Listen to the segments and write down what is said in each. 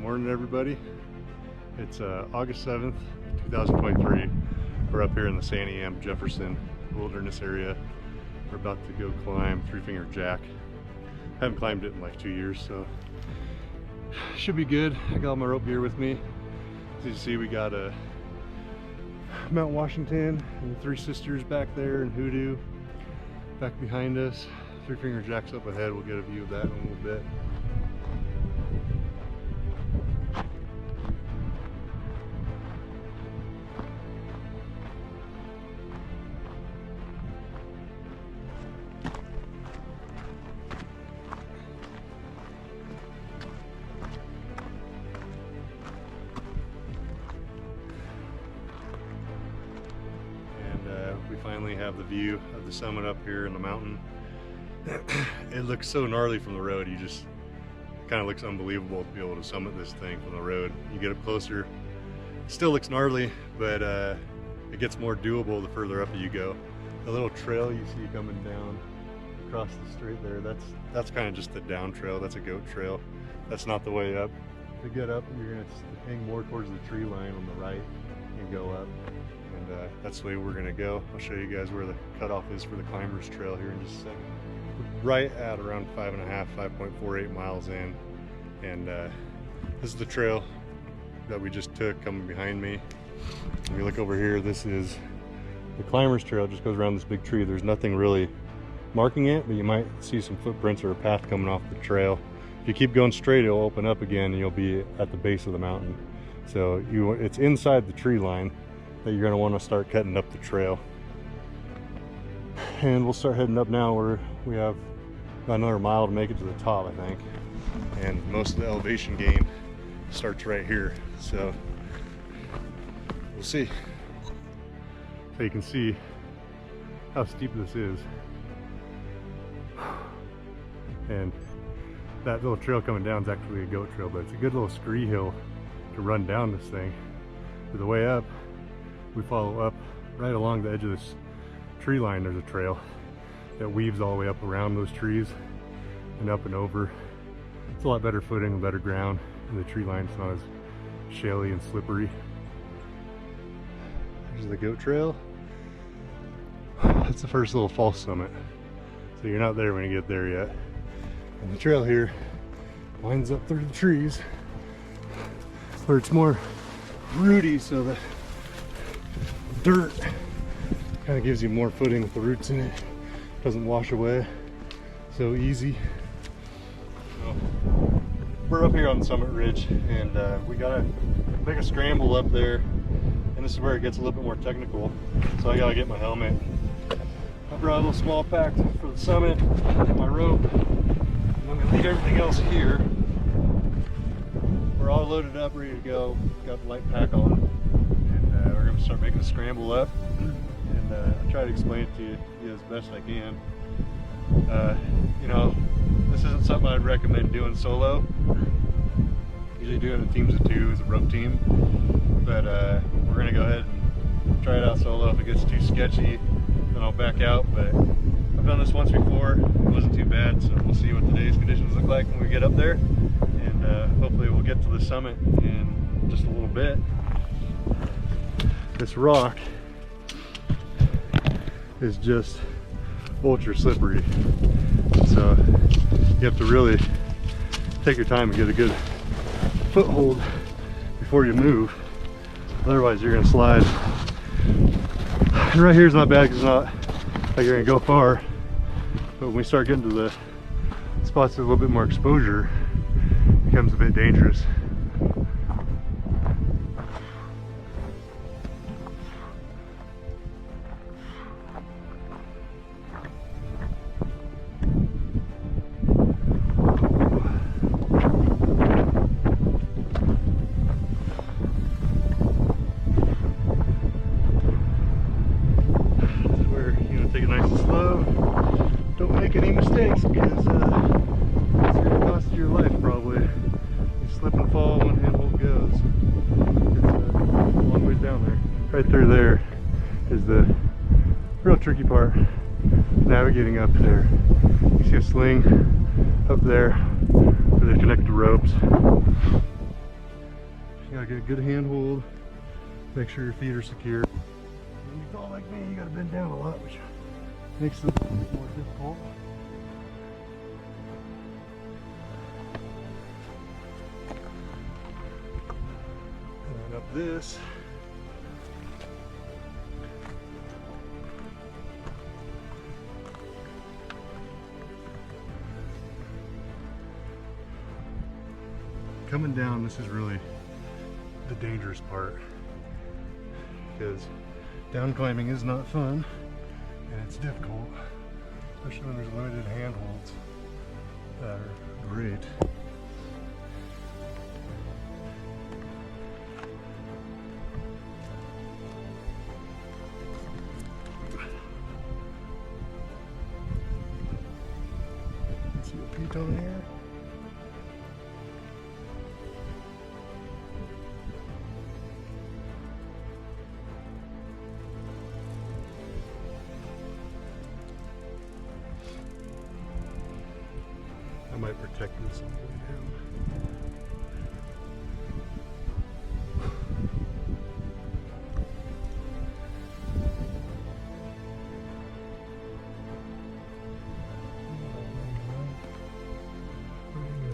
Morning everybody. It's August 7th, 2023. We're up here in the Sandy Am Jefferson wilderness area. We're about to go climb Three Finger Jack. Haven't climbed it in like 2 years, so should be good. I got all my rope gear with me. As you can see, we got a Mount Washington and the Three Sisters back there and Hoodoo back behind us. Three Finger Jack's up ahead. We'll get a view of that in a little bit. We finally have the view of the summit up here in the mountain. It looks so gnarly from the road. It kind of looks unbelievable to be able to summit this thing from the road. You get up closer, it still looks gnarly, but it gets more doable the further up you go. The little trail you see coming down across the straight there, that's kind of just the down trail. That's a goat trail. That's not the way up. To get up, you're gonna hang more towards the tree line on the right and go up. And that's the way we're gonna go. I'll show you guys where the cutoff is for the climbers trail here in just a second. We're right at around 5.48 miles in, and this is the trail that we just took coming behind me. When you look over here, this is the climbers trail. It just goes around this big tree. There's nothing really marking it, but you might see some footprints or a path coming off the trail. If you keep going straight, it'll open up again and you'll be at the base of the mountain. So it's inside the tree line that you're going to want to start cutting up the trail. And we'll start heading up now, where we have about another mile to make it to the top, I think. And most of the elevation gain starts right here. So we'll see. So you can see how steep this is. And that little trail coming down is actually a goat trail, but it's a good little scree hill to run down this thing. To the way up, we follow up right along the edge of this tree line. There's a trail that weaves all the way up around those trees and up and over. It's a lot better footing and better ground, and the tree line's not as shelly and slippery. There's the goat trail. That's the first little false summit, so you're not there when you get there yet. And the trail here winds up through the trees where it's more rooty, so the dirt kind of gives you more footing with the roots in it. Doesn't wash away so easy. So we're up here on the summit ridge, and we gotta make a scramble up there, and this is where it gets a little bit more technical. So I gotta get my helmet. I brought a little small pack for the summit and my rope. I'm gonna leave everything else here. We're all loaded up, ready to go. Got the light pack on, and we're gonna start making a scramble up. And I'll try to explain it to you as best I can. You know, this isn't something I'd recommend doing solo. Usually do it in teams of two as a rope team, but we're gonna go ahead and try it out solo. If it gets too sketchy, then I'll back out. But I've done this once before. It wasn't too bad, so we'll see what today's conditions look like when we get up there, and hopefully we'll get to the summit in just a little bit. This rock is just ultra slippery, so you have to really take your time and get a good foothold before you move, otherwise you're gonna slide. And right here is not bad because it's not like you're gonna go far, but when we start getting to the spots with a little bit more exposure, it becomes a bit dangerous. Take it nice and slow. Don't make any mistakes, because it's going to cost you your life probably. You slip and fall, one handhold goes. It's a long ways down there. Right through there is the real tricky part, navigating up there. You see a sling up there where they connect the ropes. You gotta get a good handhold, make sure your feet are secure. When you fall like me, you gotta bend down a lot, which makes it more difficult. And then up this. Coming down, this is really the dangerous part, because down climbing is not fun and it's difficult, especially when there's limited handholds that are great. See a piton here. I might protect this on the way down.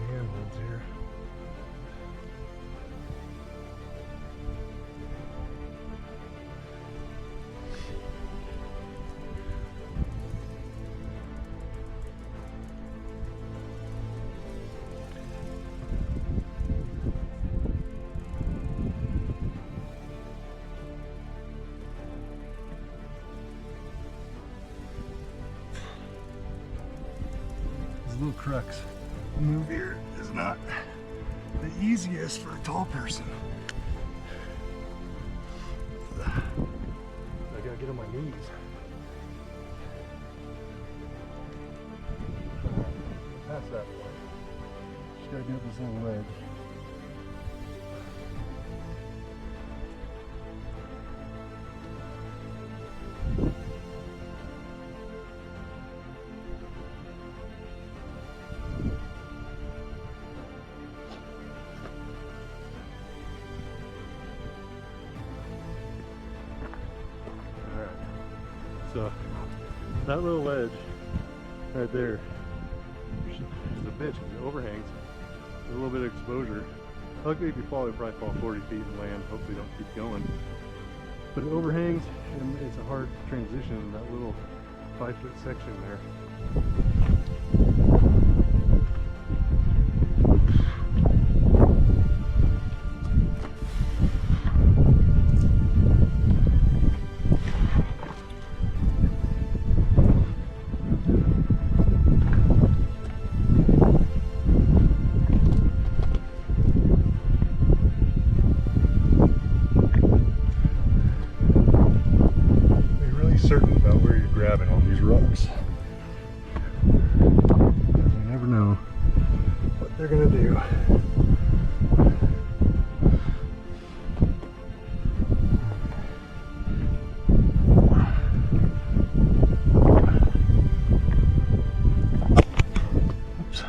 Handholds here. Little crux move here is not the easiest for a tall person. I gotta get on my knees. Past that point. Just gotta get up this little ledge. So that little ledge right there is a bitch because it overhangs. A little bit of exposure. Luckily, if you fall, you'll probably fall 40 feet and land. Hopefully, don't keep going. But it overhangs, and it's a hard transition in that little 5-foot section there. Certain about where you're grabbing on these rocks. You never know what they're gonna do. Oops.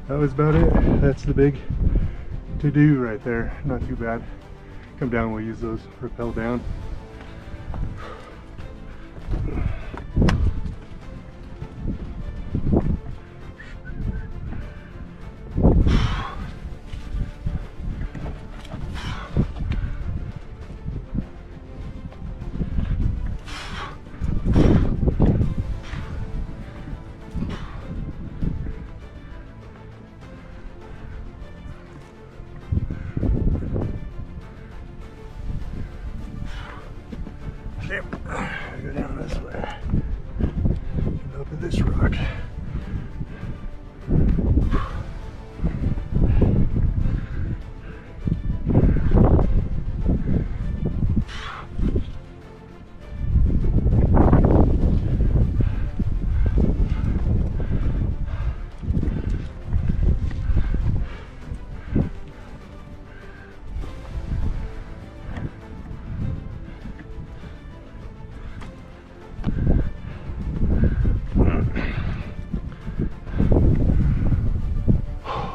That was about it. That's the big to-do right there. Not too bad. Come down, we'll use those, rappel down. climb. I go down this way. Get up at this rock.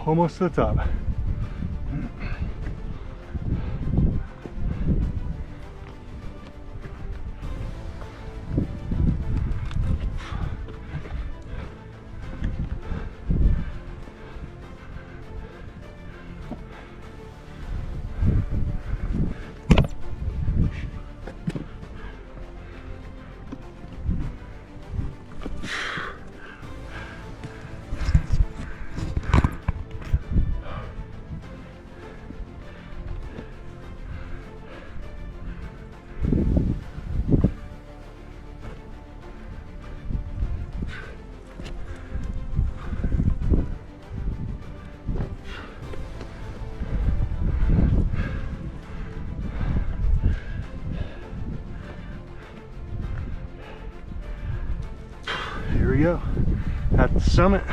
Almost to the top. Here we go, at the summit.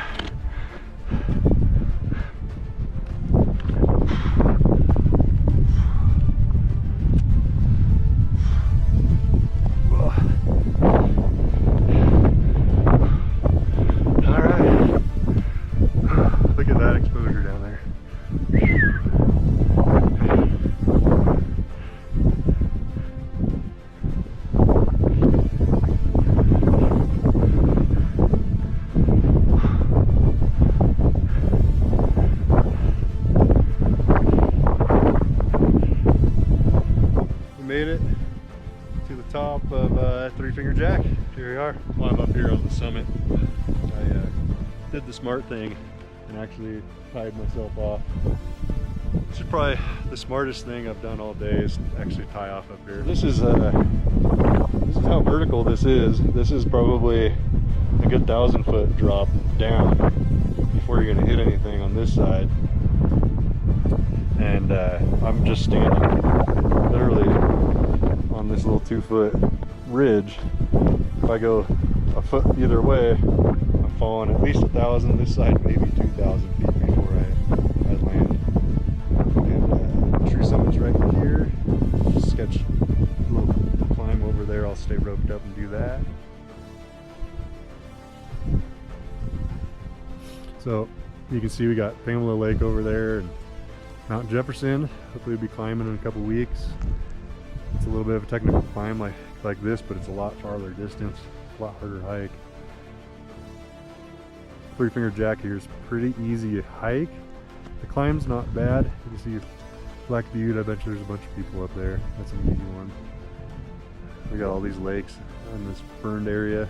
All right, look at that exposure down there. Made it to the top of Three Finger Jack. Here we are. Well, I'm up here on the summit. I did the smart thing and actually tied myself off. This is probably the smartest thing I've done all day, is actually tie off up here. This is how vertical this is. This is probably a good 1,000-foot drop down before you're gonna hit anything on this side. And I'm just standing literally on this little 2-foot ridge. If I go a foot either way, I'm falling at least 1,000, this side maybe 2,000 feet before I land. And true summit's right here. Just sketch a little climb over there. I'll stay roped up and do that. So you can see we got Pamela Lake over there and Mount Jefferson. Hopefully we'll be climbing in a couple weeks. It's a little bit of a technical climb like this, but it's a lot farther distance, a lot harder hike. Three Finger Jack here is pretty easy hike. The climb's not bad. You can see Black Butte. I bet you there's a bunch of people up there. That's an easy one. We got all these lakes in this burned area.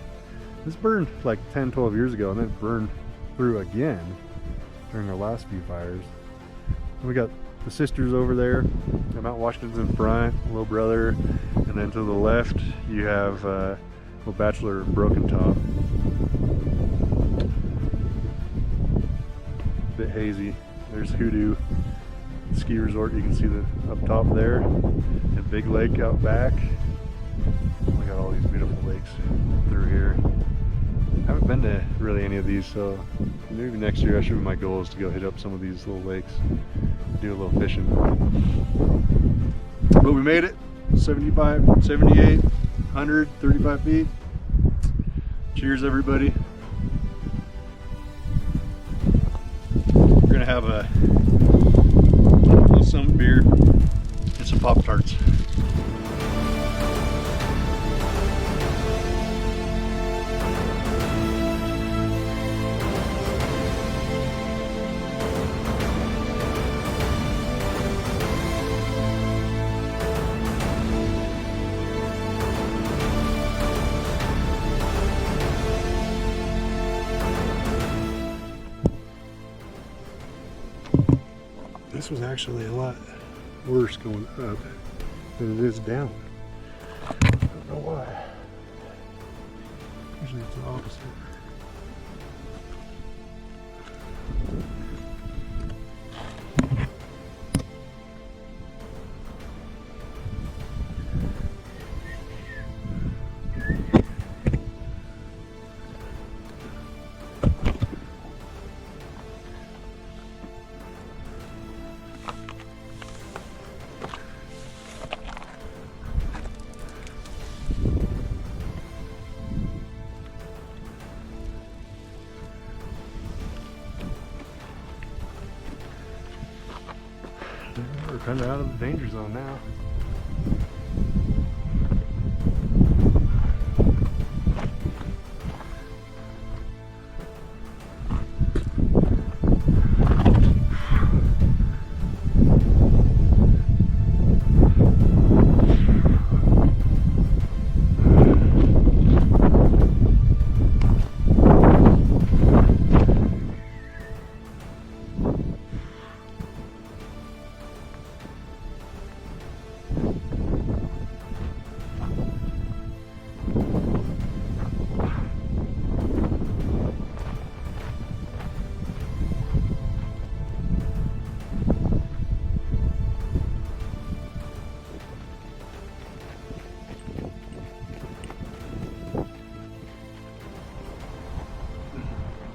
This burned like 10, 12 years ago, and then burned through again during our last few fires. We got the sisters over there. Mount Washington's in front, little brother, and then to the left you have little Bachelor Broken Top. Bit hazy. There's Hoodoo Ski Resort. You can see the up top there, and Big Lake out back. We got all these beautiful lakes through here. I haven't been to really any of these, so maybe next year I should be, my goal is to go hit up some of these little lakes, do a little fishing. But we made it. 75, 78, 100, 35 feet. Cheers, everybody. We're gonna have a little summit beer and some Pop-Tarts. This was actually a lot worse going up than it is down. I don't know why. Usually it's the opposite. We're kind of out of the danger zone now.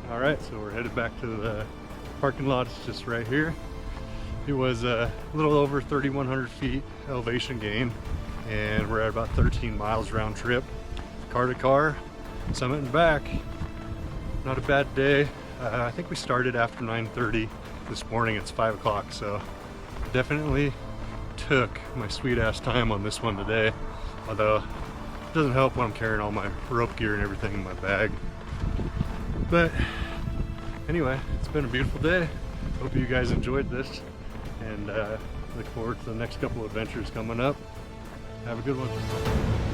Alright, so we're headed back to the parking lot. It's just right here. It was a little over 3,100 feet elevation gain, and we're at about 13 miles round trip, car to car, summit and back. Not a bad day. I think we started after 9:30 this morning. It's 5 o'clock, so definitely took my sweet ass time on this one today, although it doesn't help when I'm carrying all my rope gear and everything in my bag. But anyway, it's been a beautiful day. Hope you guys enjoyed this, and look forward to the next couple of adventures coming up. Have a good one.